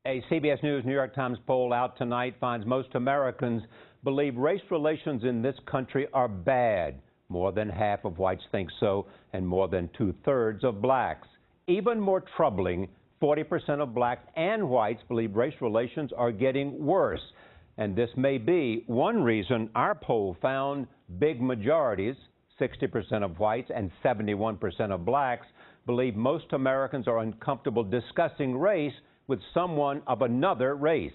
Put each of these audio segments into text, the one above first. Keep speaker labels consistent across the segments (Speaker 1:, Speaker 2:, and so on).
Speaker 1: A CBS News New York Times poll out tonight finds most Americans believe race relations in this country are bad. More than half of whites think so, and more than 2/3 of blacks. Even more troubling, 40% of blacks and whites believe race relations are getting worse. And this may be one reason our poll found big majorities, 60% of whites and 71% of blacks, believe most Americans are uncomfortable discussing race with someone of another race.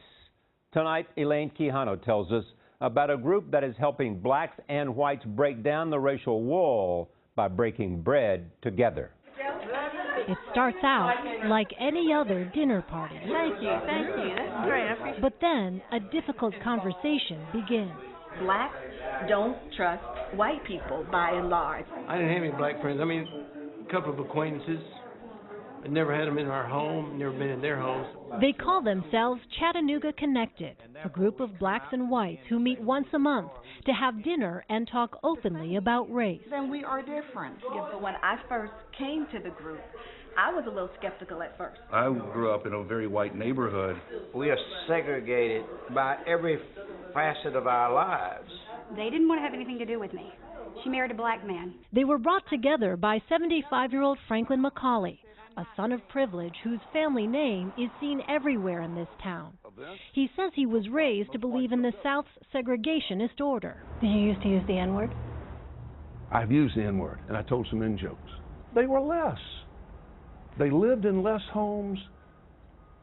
Speaker 1: Tonight, Elaine Quijano tells us about a group that is helping blacks and whites break down the racial wall by breaking bread together.
Speaker 2: It starts out like any other dinner party.
Speaker 3: Thank you, that's great.
Speaker 2: But then a difficult conversation begins.
Speaker 3: Blacks don't trust white people by and large.
Speaker 4: I didn't have any black friends. I mean, a couple of acquaintances. I never had them in our home, never been in their homes.
Speaker 2: They call themselves Chattanooga Connected, a group of blacks and whites who meet once a month to have dinner and talk openly about race.
Speaker 3: And we are different. Yeah, but when I first came to the group, I was a little skeptical at first.
Speaker 5: I grew up in a very white neighborhood.
Speaker 6: We are segregated by every facet of our lives.
Speaker 7: They didn't want to have anything to do with me. She married a black man.
Speaker 2: They were brought together by 75-year-old Franklin McCauley, a son of privilege whose family name is seen everywhere in this town. He says he was raised to believe in the South's segregationist order.
Speaker 7: Did you used to use the N-word?
Speaker 8: I've used the N-word, and I told some in-jokes. They were less. They lived in less homes.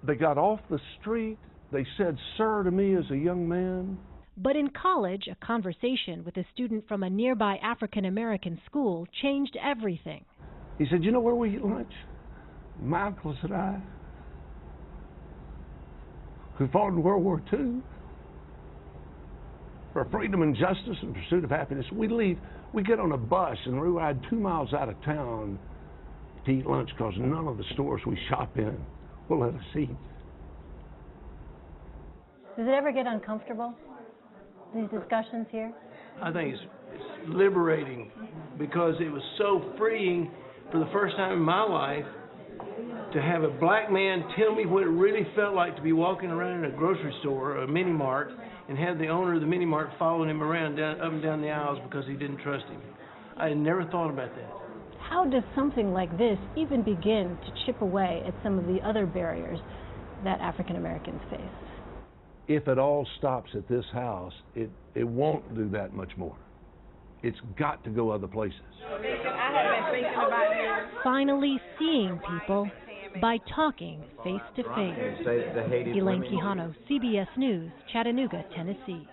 Speaker 8: They got off the street. They said sir to me as a young man.
Speaker 2: But in college, a conversation with a student from a nearby African-American school changed everything.
Speaker 8: He said, "You know where we eat lunch? My uncles and I, who fought in World War II for freedom and justice and pursuit of happiness, we get on a bus and we ride 2 miles out of town to eat lunch because none of the stores we shop in will let us eat."
Speaker 7: Does it ever get uncomfortable, these discussions here?
Speaker 4: I think it's liberating because it was so freeing for the first time in my life to have a black man tell me what it really felt like to be walking around in a grocery store or a mini mart and have the owner of the mini mart following him around up and down the aisles because he didn't trust him. I had never thought about that.
Speaker 7: How does something like this even begin to chip away at some of the other barriers that African Americans face?
Speaker 8: If it all stops at this house, it won't do that much more. It's got to go other places.
Speaker 2: Finally seeing people by talking face to face. Elaine Quijano, CBS News, Chattanooga, Tennessee.